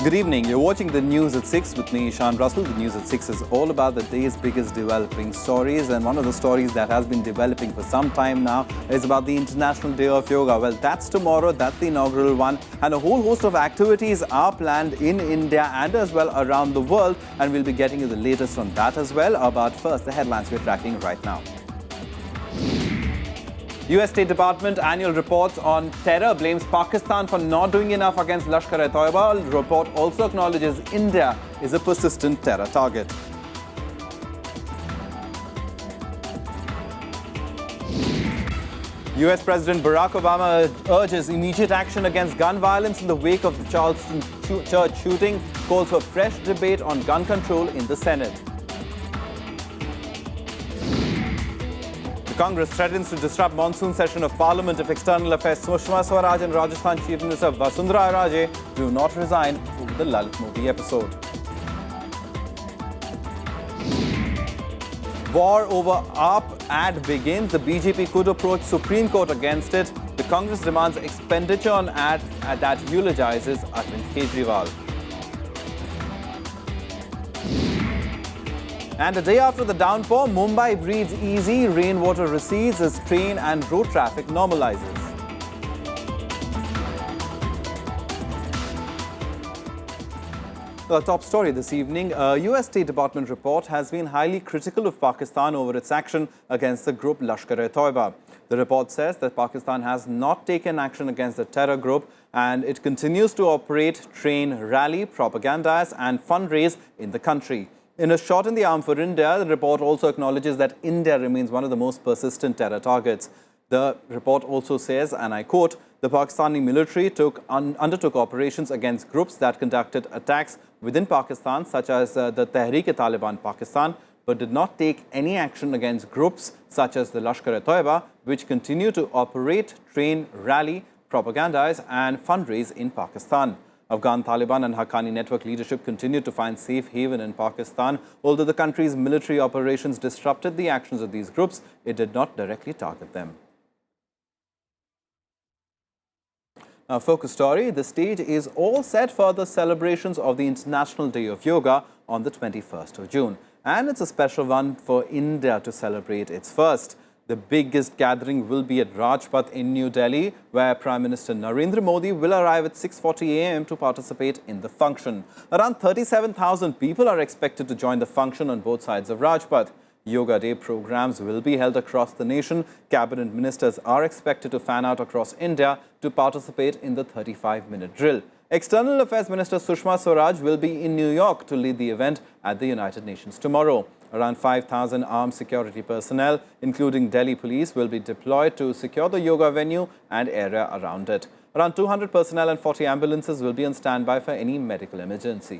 Good evening. You're watching the News at 6 with me, Ishan Russell. The News at 6 is all about the day's biggest developing stories. And one of the stories that has been developing for some time now is about the International Day of Yoga. Well, that's tomorrow. That's the inaugural one. And a whole host of activities are planned in India and as well around the world. And we'll be getting you the latest on that as well. But first, the headlines we're tracking right now. US State Department annual reports on terror blames Pakistan for not doing enough against Lashkar-e-Toiba. The report also acknowledges India is a persistent terror target. US President Barack Obama urges immediate action against gun violence in the wake of the Charleston church shooting, calls for fresh debate on gun control in the Senate. Congress threatens to disrupt monsoon session of Parliament if External Affairs Sushma Swaraj and Rajasthan Chief Minister Vasundhara Raje do not resign over the Lalit Modi episode. War over AAP ad begins. The BJP could approach Supreme Court against it. The Congress demands expenditure on ad that eulogizes Arvind Kejriwal. And a day after the downpour, Mumbai breathes easy. Rainwater recedes as train and road traffic normalizes. The top story this evening, a US State Department report has been highly critical of Pakistan over its action against the group Lashkar-e-Toiba. The report says that Pakistan has not taken action against the terror group and it continues to operate, train, rally, propagandize and fundraise in the country. In a shot in the arm for India, the report also acknowledges that India remains one of the most persistent terror targets. The report also says, and I quote, the Pakistani military undertook operations against groups that conducted attacks within Pakistan, such as the Tehreek-e-Taliban Pakistan, but did not take any action against groups such as the Lashkar-e-Toiba, which continue to operate, train, rally, propagandize and fundraise in Pakistan. Afghan Taliban and Haqqani network leadership continued to find safe haven in Pakistan. Although the country's military operations disrupted the actions of these groups, it did not directly target them. Now, focus story. The stage is all set for the celebrations of the International Day of Yoga on the 21st of June. And it's a special one for India to celebrate its first. The biggest gathering will be at Rajpath in New Delhi, where Prime Minister Narendra Modi will arrive at 6:40 a.m. to participate in the function. Around 37,000 people are expected to join the function on both sides of Rajpath. Yoga Day programs will be held across the nation. Cabinet ministers are expected to fan out across India to participate in the 35-minute drill. External Affairs Minister Sushma Swaraj will be in New York to lead the event at the United Nations tomorrow. Around 5,000 armed security personnel, including Delhi police, will be deployed to secure the yoga venue and area around it. Around 200 personnel and 40 ambulances will be on standby for any medical emergency.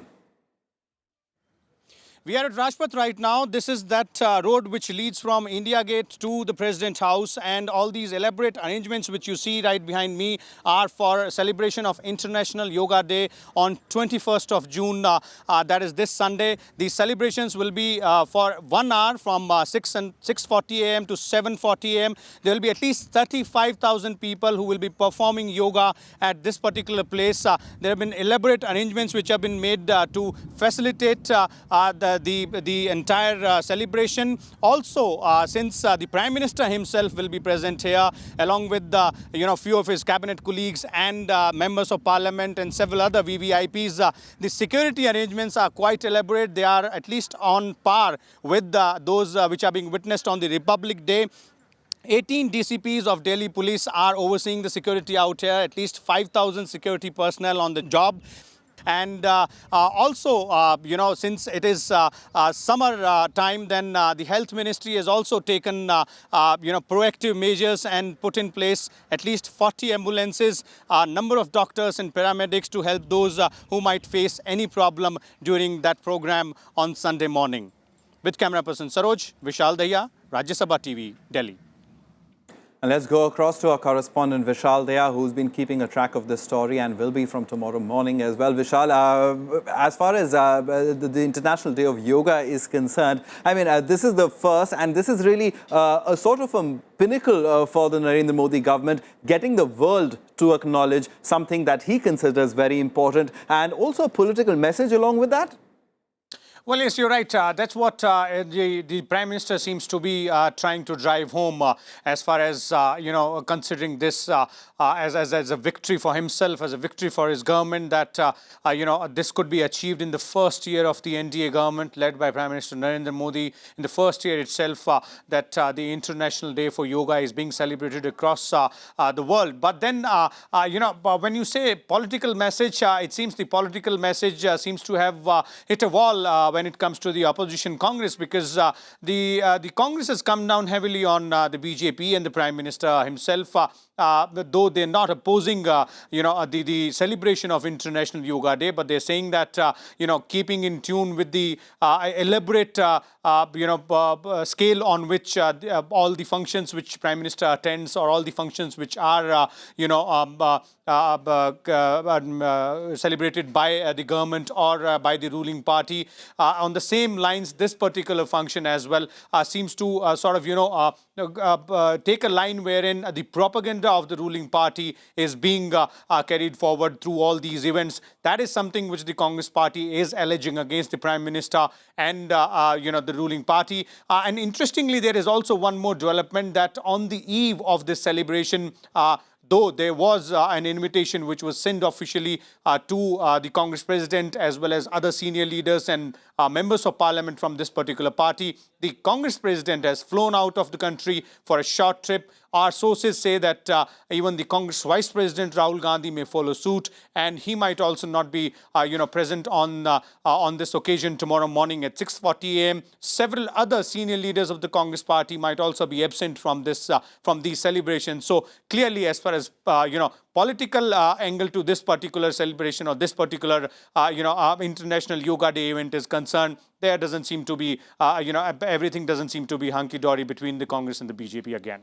We are at Rajpath right now. This is that road which leads from India Gate to the President House, and all these elaborate arrangements which you see right behind me are for celebration of International Yoga Day on 21st of June. That is this Sunday. These celebrations will be for 1 hour from 6:40 a.m. to 7:40 a.m. There will be at least 35,000 people who will be performing yoga at this particular place. There have been elaborate arrangements which have been made to facilitate the entire celebration. Also, since the Prime Minister himself will be present here, along with few of his cabinet colleagues and members of Parliament and several other VVIPs, the security arrangements are quite elaborate. They are at least on par with those which are being witnessed on the Republic Day. 18 DCPs of Delhi Police are overseeing the security out here. At least 5,000 security personnel on the job. And also, since it is summer time, then the Health Ministry has also taken, proactive measures and put in place at least 40 ambulances, a number of doctors and paramedics to help those who might face any problem during that program on Sunday morning. With camera person Saroj, Vishal Dahiya, Rajya Sabha TV, Delhi. And let's go across to our correspondent Vishal there, who's been keeping a track of this story and will be from tomorrow morning as well. Vishal, as far as the International Day of Yoga is concerned, I mean, this is the first, and this is really a sort of a pinnacle for the Narendra Modi government, getting the world to acknowledge something that he considers very important, and also a political message along with that. Well, yes, you're right. That's what the Prime Minister seems to be trying to drive home as far as, considering this as a victory for himself, as a victory for his government, that, this could be achieved in the first year of the NDA government led by Prime Minister Narendra Modi. In the first year itself, that the International Day for Yoga is being celebrated across the world. But then, when you say political message, it seems the political message seems to have hit a wall when it comes to the opposition Congress, because the Congress has come down heavily on the BJP and the Prime Minister himself, though they're not opposing, the celebration of International Yoga Day, but they're saying that, keeping in tune with the elaborate, scale on which all the functions which Prime Minister attends, or all the functions which are, celebrated by the government or by the ruling party. On the same lines, this particular function as well seems to take a line wherein the propaganda of the ruling party is being carried forward through all these events. That is something which the Congress party is alleging against the Prime Minister and the ruling party. And interestingly, there is also one more development, that on the eve of this celebration, though there was an invitation which was sent officially to the Congress president as well as other senior leaders and members of parliament from this particular party, the Congress president has flown out of the country for a short trip. Our sources say that even the Congress Vice President Rahul Gandhi may follow suit, and he might also not be, present on this occasion tomorrow morning at 6:40 a.m. Several other senior leaders of the Congress Party might also be absent from these celebrations. So clearly, as far as political angle to this particular celebration or this particular International Yoga Day event is concerned, there doesn't seem to be everything doesn't seem to be hunky-dory between the Congress and the BJP again.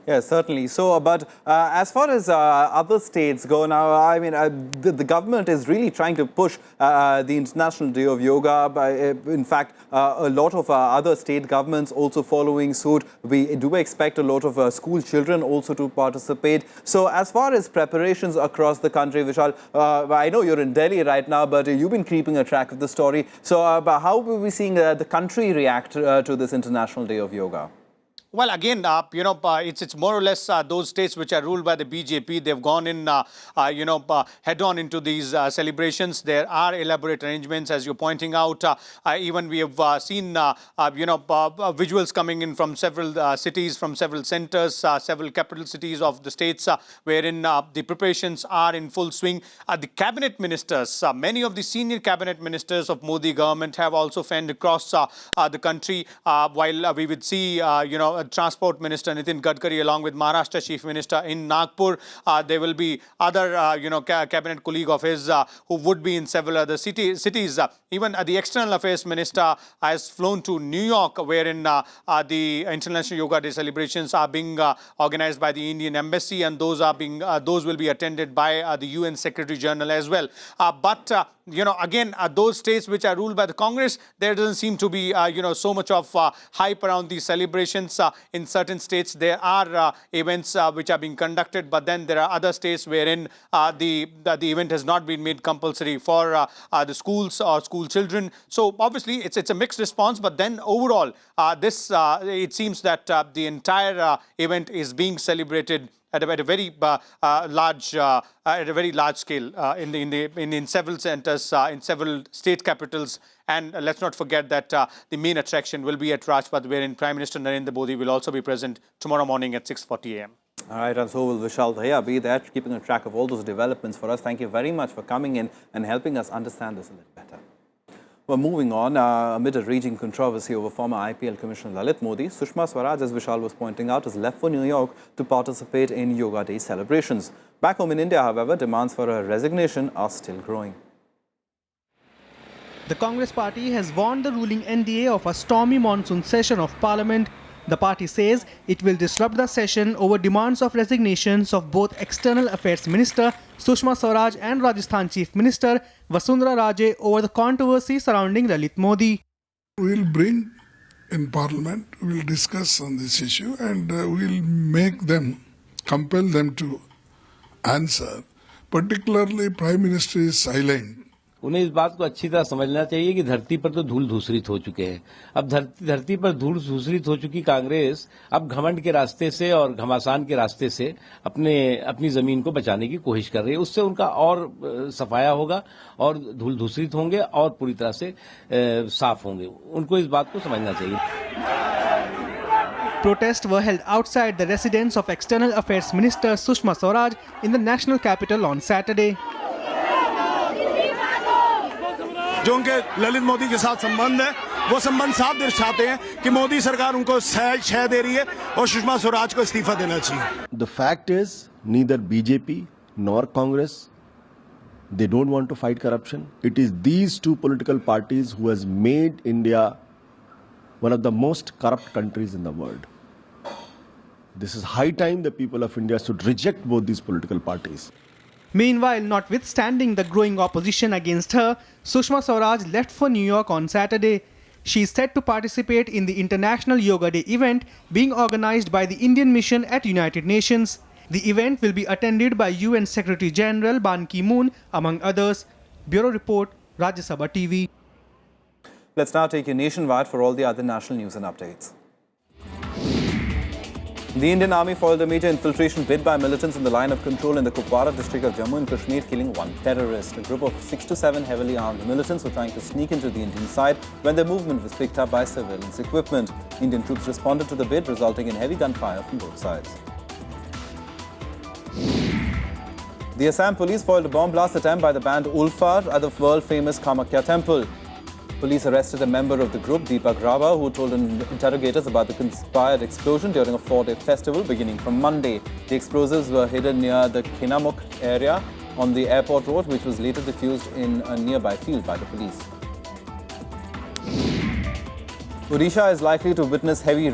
Yes, certainly. So, but as far as other states go now, I mean, the government is really trying to push the International Day of Yoga. In fact, a lot of other state governments also following suit. We do expect a lot of school children also to participate. So, as far as preparations across the country, Vishal, I know you're in Delhi right now, but you've been keeping a track of the story. So, how will we seeing the country react to this International Day of Yoga? Well, again, it's more or less those states which are ruled by the BJP. They've gone in, head-on into these celebrations. There are elaborate arrangements, as you're pointing out. Even we have seen, visuals coming in from several cities, from several centers, several capital cities of the states, wherein the preparations are in full swing. The cabinet ministers, many of the senior cabinet ministers of Modi government have also fanned across the country, while we would see, Transport Minister Nitin Gadkari along with Maharashtra Chief Minister in Nagpur. There will be other, cabinet colleague of his who would be in several other cities. Even the External Affairs Minister has flown to New York, wherein the International Yoga Day celebrations are being organized by the Indian Embassy, and those will be attended by the UN Secretary General as well. Again, those states which are ruled by the Congress, there doesn't seem to be, so much of hype around these celebrations. In certain states, there are events which are being conducted, but then there are other states wherein the event has not been made compulsory for the schools or school children. So obviously, it's a mixed response. But then overall, it seems that the entire event is being celebrated at a very large scale in several centers, in several state capitals. And let's not forget that the main attraction will be at Rajpath, wherein Prime Minister Narendra Modi will also be present tomorrow morning at 6:40 a.m. All right, and so will Vishal Dhaya be there, keeping a track of all those developments for us. Thank you very much for coming in and helping us understand this a little better. Well, moving on, amid a raging controversy over former IPL Commissioner Lalit Modi, Sushma Swaraj, as Vishal was pointing out, has left for New York to participate in Yoga Day celebrations. Back home in India, however, demands for her resignation are still growing. The Congress party has warned the ruling NDA of a stormy monsoon session of Parliament The party says it will disrupt the session over demands of resignations of both External Affairs Minister Sushma Swaraj and Rajasthan Chief Minister Vasundhara Raje over the controversy surrounding Lalit Modi. We will bring in Parliament, we will discuss on this issue and we will make them, compel them to answer. Particularly, Prime Minister is silent. उन्हें इस बात को अच्छी तरह समझना चाहिए कि धरती पर तो धूल धूसरित हो चुके हैं। अब धरती पर धूल धूसरित हो चुकी कांग्रेस अब घमंड के रास्ते से और घमासान के रास्ते से अपनी जमीन को बचाने की कोशिश कर रही है। उससे उनका और सफाया होगा और धूल धूसरित होंगे और पूरी तरह से साफ होंगे। उनको इस बात को समझना चाहिए। Protests were held outside the residence of External Affairs Minister Sushma Swaraj in the national capital on Saturday. जो उनके ललित मोदी के साथ संबंध है वो संबंध साफ दर्शाते हैं कि मोदी सरकार उनको शय दे रही है और सुषमा स्वराज को इस्तीफा देना चाहिए। The fact is neither BJP nor Congress, they don't want to fight corruption. It is these two political parties who has made India one of the most corrupt countries in the world. This is high time the people of India should reject both these political parties. Meanwhile, notwithstanding the growing opposition against her, Sushma Swaraj left for New York on Saturday. She is set to participate in the International Yoga Day event being organized by the Indian Mission at United Nations. The event will be attended by UN Secretary General Ban Ki-moon, among others. Bureau Report, Rajya Sabha TV. Let's now take you nationwide for all the other national news and updates. The Indian Army foiled a major infiltration bid by militants in the line of control in the Kupwara district of Jammu and Kashmir, killing one terrorist. A group of 6 to 7 heavily armed militants were trying to sneak into the Indian side when their movement was picked up by surveillance equipment. Indian troops responded to the bid, resulting in heavy gunfire from both sides. The Assam police foiled a bomb blast attempt by the band Ulfar at the world-famous Kamakya temple. Police arrested a member of the group, Deepak Rava, who told interrogators about the conspired explosion during a 4-day festival beginning from Monday. The explosives were hidden near the Kinamuk area on the airport road, which was later defused in a nearby field by the police. Odisha is likely to witness heavy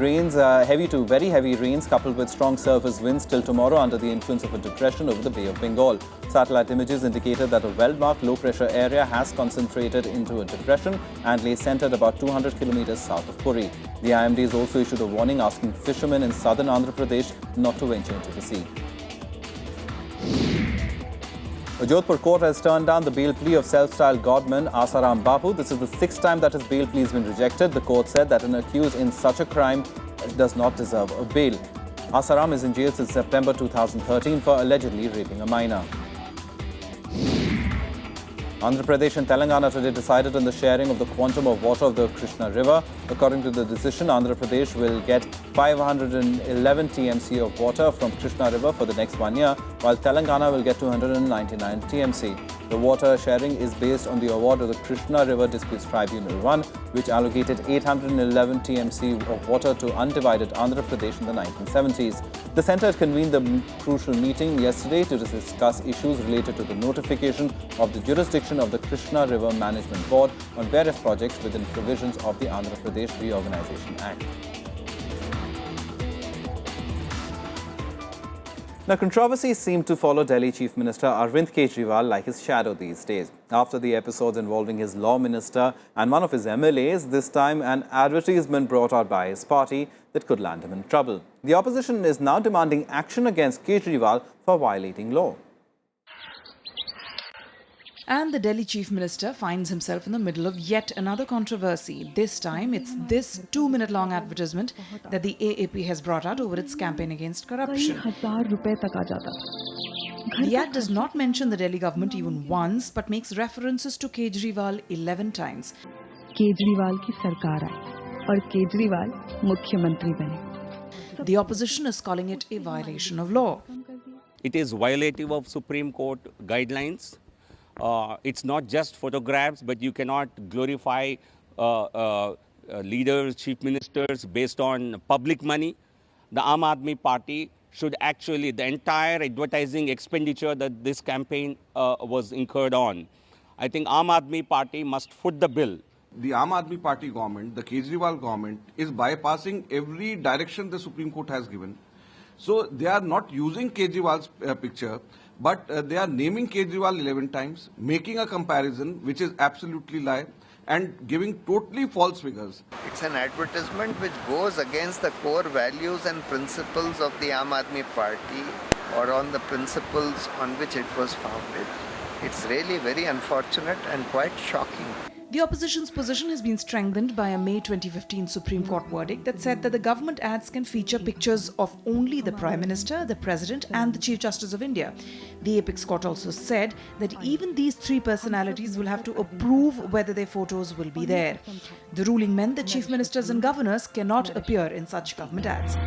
to very heavy rains coupled with strong surface winds till tomorrow under the influence of a depression over the Bay of Bengal. Satellite images indicated that a well-marked low-pressure area has concentrated into a depression and lay centered about 200 kilometers south of Puri. The IMD has also issued a warning asking fishermen in southern Andhra Pradesh not to venture into the sea. A Jodhpur court has turned down the bail plea of self-styled godman Asaram Bapu. This is the 6th time that his bail plea has been rejected. The court said that an accused in such a crime does not deserve a bail. Asaram is in jail since September 2013 for allegedly raping a minor. Andhra Pradesh and Telangana today decided on the sharing of the quantum of water of the Krishna River. According to the decision, Andhra Pradesh will get 511 TMC of water from Krishna River for the next 1 year, while Telangana will get 299 TMC. The water sharing is based on the award of the Krishna River Disputes Tribunal 1, which allocated 811 TMC of water to undivided Andhra Pradesh in the 1970s. The centre convened the crucial meeting yesterday to discuss issues related to the notification of the jurisdiction of the Krishna River Management Board on various projects within provisions of the Andhra Pradesh Reorganisation Act. Now, controversies seem to follow Delhi Chief Minister Arvind Kejriwal like his shadow these days. After the episodes involving his law minister and one of his MLAs, this time an advertisement brought out by his party that could land him in trouble. The opposition is now demanding action against Kejriwal for violating law. And the Delhi Chief Minister finds himself in the middle of yet another controversy. This time, it's this 2-minute-long advertisement that the AAP has brought out over its campaign against corruption. The ad does not mention the Delhi government even once, but makes references to Kejriwal 11 times. Kejriwal की सरकार आई और केजरीवाल मुख्यमंत्री बने. The opposition is calling it a violation of law. It is violative of Supreme Court guidelines. It's not just photographs, but you cannot glorify leaders, chief ministers based on public money. The Aam Aadmi Party should actually, the entire advertising expenditure that this campaign was incurred on, I think Aam Aadmi Party must foot the bill The Aam Aadmi Party government, the Kejriwal government, is bypassing every direction the Supreme Court has given. So they are not using Kejriwal's picture, but they are naming Kejriwal 11 times, making a comparison which is absolutely lie, and giving totally false figures. It's an advertisement which goes against the core values and principles of the Aam Aadmi Party, or on the principles on which it was founded. It's really very unfortunate and quite shocking. The opposition's position has been strengthened by a May 2015 Supreme Court verdict that said that the government ads can feature pictures of only the Prime Minister, the President and the Chief Justice of India. The Apex Court also said that even these three personalities will have to approve whether their photos will be there. The ruling meant that Chief Ministers and Governors cannot appear in such government ads.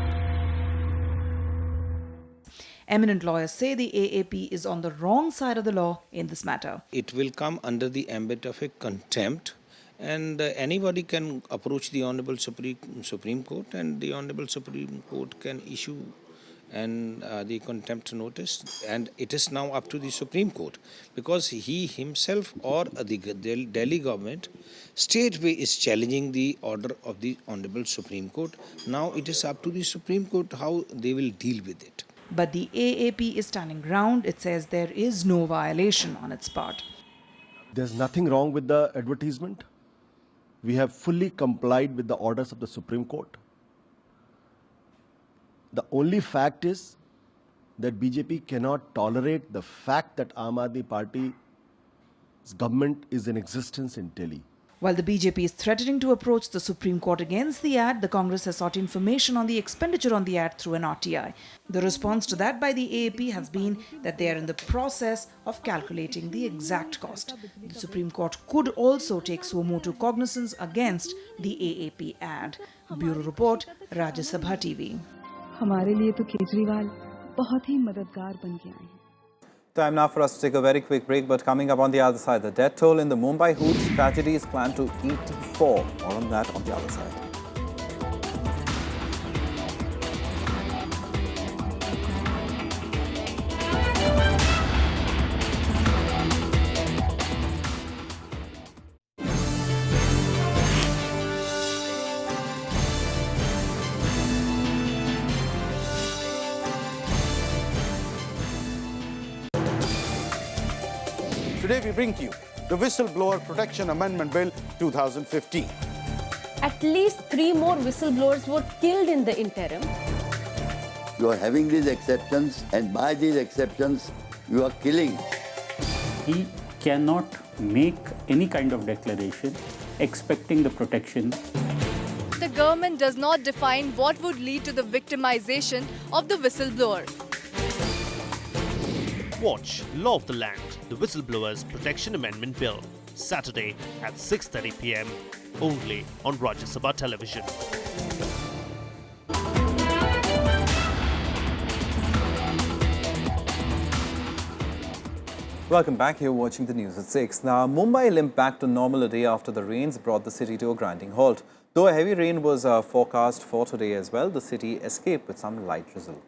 Eminent lawyers say the AAP is on the wrong side of the law in this matter. It will come under the ambit of a contempt, and anybody can approach the Honorable Supreme Court, and the Honorable Supreme Court can issue the contempt notice, and it is now up to the Supreme Court, because he himself or the Delhi government straightway is challenging the order of the Honorable Supreme Court. Now it is up to the Supreme Court how they will deal with it. But the AAP is standing ground. It says there is no violation on its part. There's nothing wrong with the advertisement. We have fully complied with the orders of the Supreme Court. The only fact is that BJP cannot tolerate the fact that Aam Aadmi Party's government is in existence in Delhi. While the BJP is threatening to approach the Supreme Court against the ad, the Congress has sought information on the expenditure on the ad through an RTI. The response to that by the AAP has been that they are in the process of calculating the exact cost. The Supreme Court could also take suo motu cognizance against the AAP ad. Bureau Report, Rajya Sabha TV. हमारे लिए तो केजरीवाल बहुत ही मददगार बन के आए हैं. Time now for us to take a very quick break, but coming up on the other side, the death toll in the Mumbai Hoods tragedy is climbed to 84. More on that on the other side. Today we bring to you the Whistleblower Protection Amendment Bill 2015. At least 3 more whistleblowers were killed in the interim. You are having these exceptions, and by these exceptions, you are killing. He cannot make any kind of declaration expecting the protection. The government does not define what would lead to the victimization of the whistleblower. Watch Law of the Land, the Whistleblowers Protection Amendment Bill, Saturday at 6:30 p.m. only on Rajya Sabha television. Welcome back. You're watching the news at 6. Now, Mumbai will impact to normal a day after the rains brought the city to a grinding halt. Though a heavy rain was forecast for today as well, the city escaped with some light drizzle.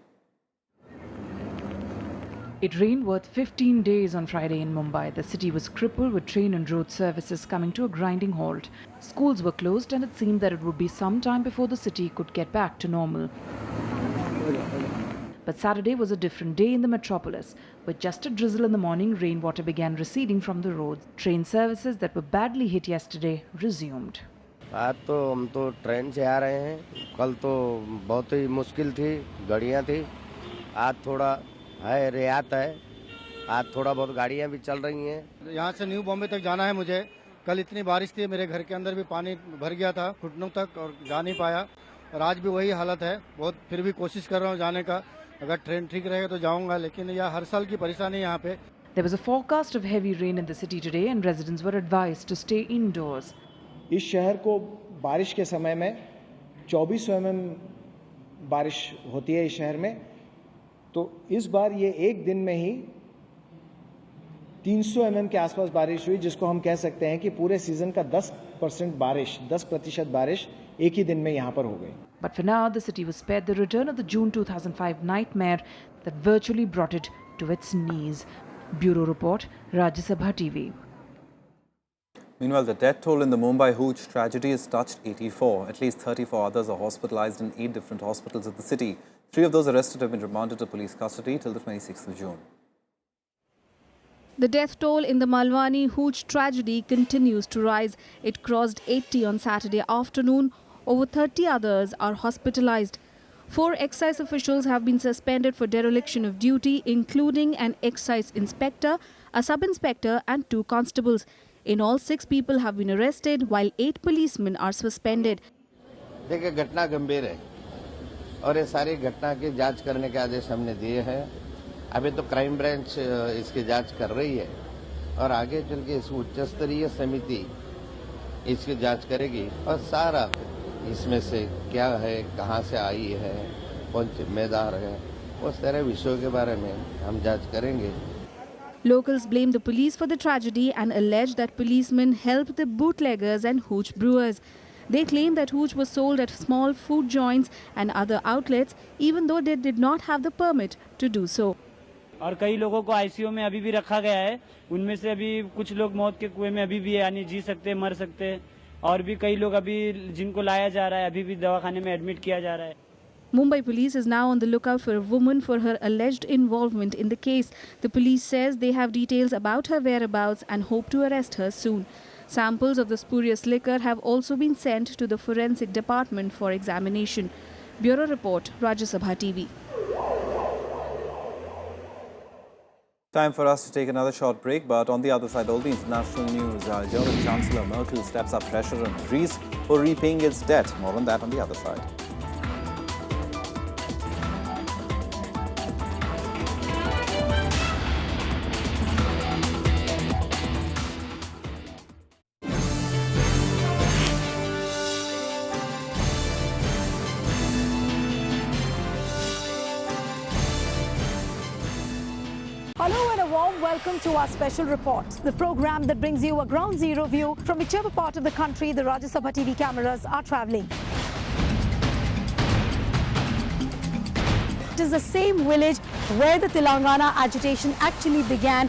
It rained worth 15 days on Friday in Mumbai. The city was crippled with train and road services coming to a grinding halt. Schools were closed and it seemed that it would be some time before the city could get back to normal. But Saturday was a different day in the metropolis. With just a drizzle in the morning, rainwater began receding from the roads. Train services that were badly hit yesterday resumed. आज तो हम तो train से आ रहे हैं. कल तो बहुत ही मुश्किल थी, गाड़ियाँ थी. आज थोड़ा है रियात है. आज थोड़ा बहुत गाड़ियाँ भी चल रही हैं. यहाँ से न्यू बॉम्बे तक जाना है मुझे. कल इतनी बारिश थी, मेरे घर के अंदर भी पानी भर गया था घुटनों तक और जा नहीं पाया. और आज भी वही हालत है. बहुत फिर भी कोशिश कर रहा हूँ जाने का. अगर ट्रेन ठीक रहेगा तो जाऊँगा, लेकिन यह हर साल की परेशानी है यहाँ पे. There was a forecast of heavy rain in the city today and residents were advised to stay indoors. इस शहर को बारिश के समय में 24 mm बारिश होती है इस शहर में. तो इस बार ये एक दिन में ही 300 mm के आसपास बारिश हुई, जिसको हम कह सकते हैं कि पूरे सीजन का 10% बारिश एक ही दिन में यहाँ पर हो गई. But for now, the city was spared the return of the June 2005 nightmare that virtually brought it to its knees. Bureau Report, Rajya Sabha TV. Meanwhile, the death toll in the Mumbai Hooch tragedy has touched 84. At least 34 others are hospitalized in 8 different hospitals of the city. 3 of those arrested have been remanded to police custody till the 26th of June. The death toll in the Malwani Hooch tragedy continues to rise. It crossed 80 on Saturday afternoon. Over 30 others are hospitalized. 4 excise officials have been suspended for dereliction of duty, including an excise inspector, a sub-inspector and 2 constables. In all, 6 people have been arrested, while 8 policemen are suspended. देखिए घटना गंभीर है और ये सारी घटना की जांच करने के आदेश हमने दिए हैं। अभी तो क्राइम ब्रांच इसकी जांच कर रही है और आगे चल के इस उच्च स्तरीय समिति इसकी जांच करेगी और सारा इसमें से क्या है, कहां से आई है, कौन जिम्मेदार है, उस तरह विषयों के बारे में हम जांच करेंगे। Locals blame the police for the tragedy and allege that policemen helped the bootleggers and hooch brewers. They claim that hooch was sold at small food joints and other outlets, even though they did not have the permit to do so. और कई लोगों को ICU में अभी भी रखा गया है। उनमें से अभी कुछ लोग मौत के कुएं में अभी भी यानी जी सकते हैं, मर सकते हैं और भी कई लोग अभी जिनको लाया जा रहा है, अभी भी दवाखाने में एडमिट किया जा रहा है। Mumbai police is now on the lookout for a woman for her alleged involvement in the case. The police says they have details about her whereabouts and hope to arrest her soon. Samples of the spurious liquor have also been sent to the forensic department for examination. Bureau Report, Rajya Sabha TV. Time for us to take another short break, but on the other side, all the international news. German Chancellor Merkel steps up pressure on Greece for repaying its debt. More on that on the other side. Hello and a warm welcome to our special report, the program that brings you a ground zero view from whichever part of the country the Rajya Sabha TV cameras are travelling. It is the same village where the Telangana agitation actually began.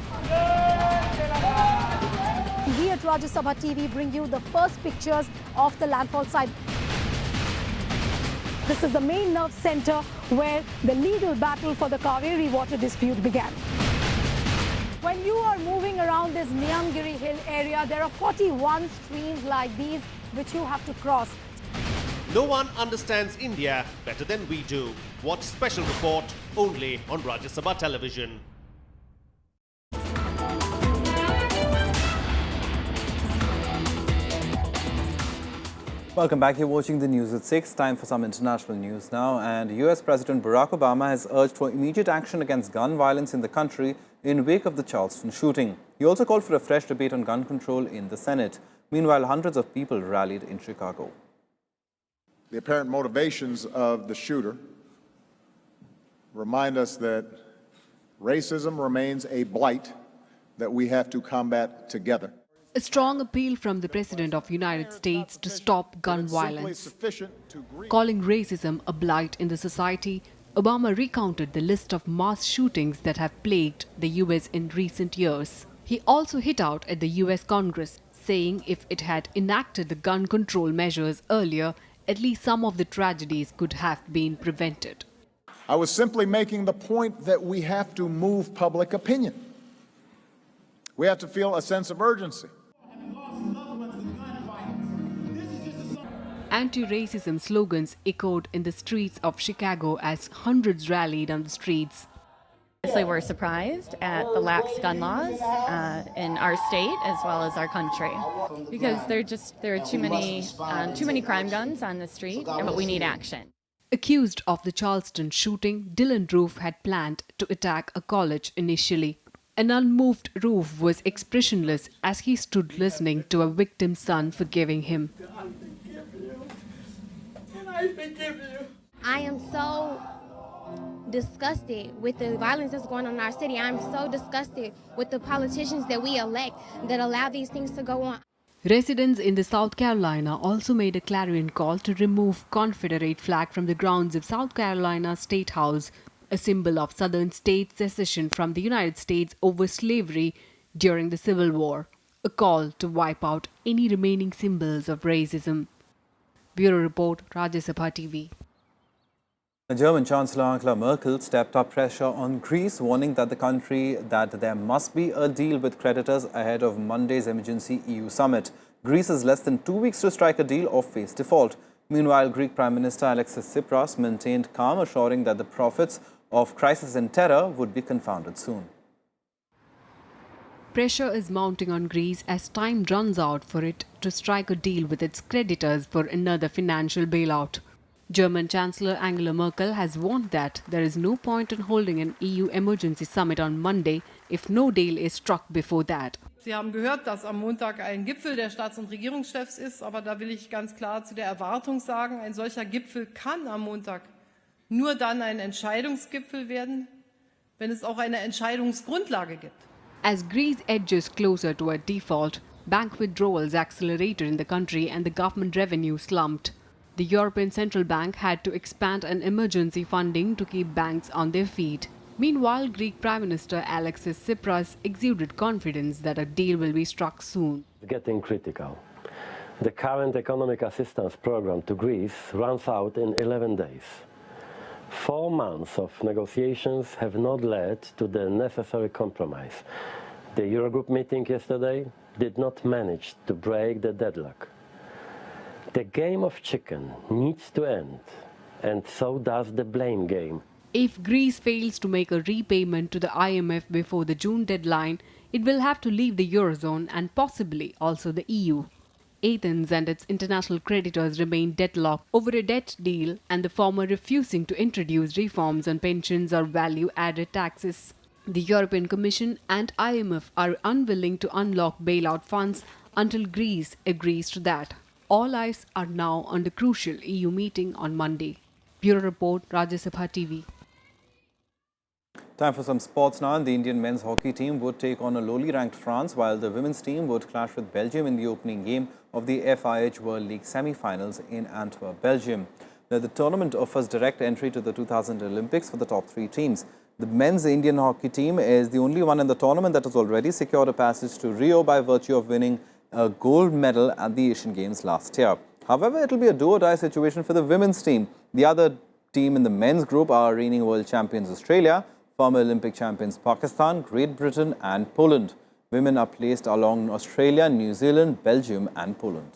We at Rajya Sabha TV bring you the first pictures of the landfall site. This is the main nerve centre where the legal battle for the Kaveri water dispute began. When you are moving around this Niyamgiri Hill area, there are 41 streams like these which you have to cross. No one understands India better than we do. Watch special report only on Rajya Sabha television. Welcome back. You're watching the news at 6. Time for some international news now. And US President Barack Obama has urged for immediate action against gun violence in the country in wake of the Charleston shooting. He also called for a fresh debate on gun control in the Senate. Meanwhile, hundreds of people rallied in Chicago. The apparent motivations of the shooter remind us that racism remains a blight that we have to combat together. A strong appeal from the President of the United States to stop gun violence. Calling racism a blight in the society, Obama recounted the list of mass shootings that have plagued the US in recent years. He also hit out at the US Congress, saying if it had enacted the gun control measures earlier, at least some of the tragedies could have been prevented. I was simply making the point that we have to move public opinion. We have to feel a sense of urgency. Anti-racism slogans echoed in the streets of Chicago as hundreds rallied on the streets. Obviously, we're surprised at the lax gun laws in our state as well as our country, because there are too many crime guns on the street, but we need action. Accused of the Charleston shooting, Dylan Roof had planned to attack a college initially. An unmoved Roof was expressionless as he stood listening to a victim's son forgiving him. I forgive you. I am so disgusted with the violence that's going on in our city. I'm so disgusted with the politicians that we elect that allow these things to go on. Residents in the South Carolina also made a clarion call to remove Confederate flag from the grounds of South Carolina State House, a symbol of Southern states' secession from the United States over slavery during the Civil War. a call to wipe out any remaining symbols of racism. Bureau Report, Rajya Sabha TV. German Chancellor Angela Merkel stepped up pressure on Greece, warning that there must be a deal with creditors ahead of Monday's emergency EU summit. Greece has less than 2 weeks to strike a deal or face default. Meanwhile, Greek Prime Minister Alexis Tsipras maintained calm, assuring that the prophets of crisis and terror would be confounded soon. Pressure is mounting on Greece as time runs out for it to strike a deal with its creditors for another financial bailout. German Chancellor Angela Merkel has warned that there is no point in holding an EU emergency summit on Monday if no deal is struck before that. Sie haben gehört, dass am Montag ein Gipfel der Staats- und Regierungschefs ist, aber da will ich ganz klar zu der Erwartung sagen, ein solcher Gipfel kann am Montag nur dann ein Entscheidungsgipfel werden, wenn es auch eine Entscheidungsgrundlage gibt. As Greece edges closer to a default, bank withdrawals accelerated in the country and the government revenue slumped. The European Central Bank had to expand an emergency funding to keep banks on their feet. Meanwhile, Greek Prime Minister Alexis Tsipras exuded confidence that a deal will be struck soon. Getting critical. The current economic assistance program to Greece runs out in 11 days. 4 months of negotiations have not led to the necessary compromise. The Eurogroup meeting yesterday did not manage to break the deadlock. The game of chicken needs to end, and so does the blame game. If Greece fails to make a repayment to the IMF before the June deadline, it will have to leave the Eurozone and possibly also the EU. Athens and its international creditors remain deadlocked over a debt deal, and the former refusing to introduce reforms on pensions or value-added taxes. The European Commission and IMF are unwilling to unlock bailout funds until Greece agrees to that. All eyes are now on the crucial EU meeting on Monday. Bureau Report, Rajya Sabha TV. Time for some sports now. The Indian men's hockey team would take on a lowly ranked France, while the women's team would clash with Belgium in the opening game of the FIH World League semi-finals in Antwerp, Belgium. The tournament offers direct entry to the 2000 Olympics for the top 3 teams. The men's Indian hockey team is the only one in the tournament that has already secured a passage to Rio by virtue of winning a gold medal at the Asian Games last year. However, it will be a do-or-die situation for the women's team. The other team in the men's group are reigning world champions Australia, former Olympic champions Pakistan, Great Britain and Poland. Women are placed along Australia, New Zealand, Belgium and Poland.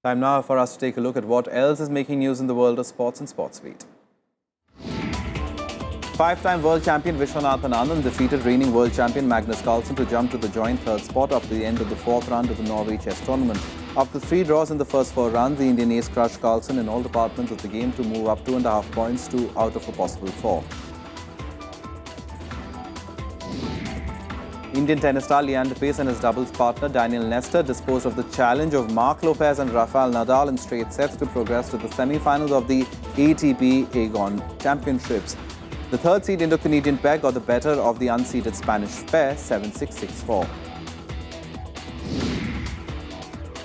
Time now for us to take a look at what else is making news in the world of sports and SportsBeat. 5-time world champion Vishwanathan Anand defeated reigning world champion Magnus Carlsen to jump to the joint 3rd spot after the end of the 4th round of the Norway Chess Tournament. After 3 draws in the first 4 rounds, the Indian ace crushed Carlsen in all departments of the game to move up 2.5 points to out of a possible 4. Indian tennis star Leander Paes and his doubles partner Daniel Nestor disposed of the challenge of Mark Lopez and Rafael Nadal in straight sets to progress to the semi-finals of the ATP Aegon Championships. The 3rd seed Indo-Canadian pair got the better of the unseeded Spanish pair 7-6, 6-4.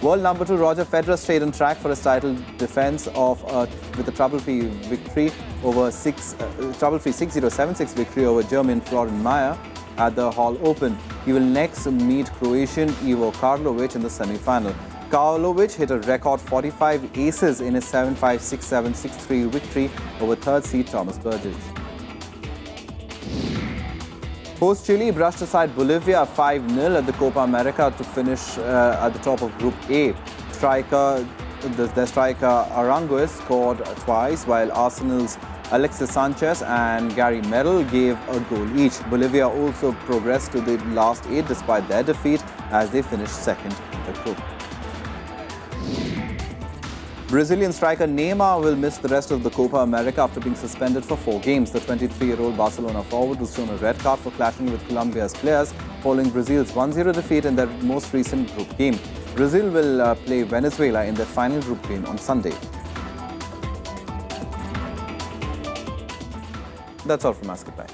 World number 2 Roger Federer stayed on track for his title defense with a trouble-free victory over 6-0, 7-6 victory over German Florian Mayer at the Hall Open. He will next meet Croatian Ivo Karlovic in the semi-final. Karlovic hit a record 45 aces in his 7-5, 6-7, 6-3 victory over 3rd seed Thomas Berdych. Host Chile brushed aside Bolivia 5-0 at the Copa America to finish at the top of Group A. Their striker Aranguez scored twice, while Arsenal's Alexis Sanchez and Gary Medel gave a goal each. Bolivia also progressed to the last 8 despite their defeat as they finished 2nd in the group. Brazilian striker Neymar will miss the rest of the Copa America after being suspended for 4 games. The 23-year-old Barcelona forward was shown a red card for clashing with Colombia's players following Brazil's 1-0 defeat in their most recent group game. Brazil will play Venezuela in their final group game on Sunday. That's all from us. Goodbye.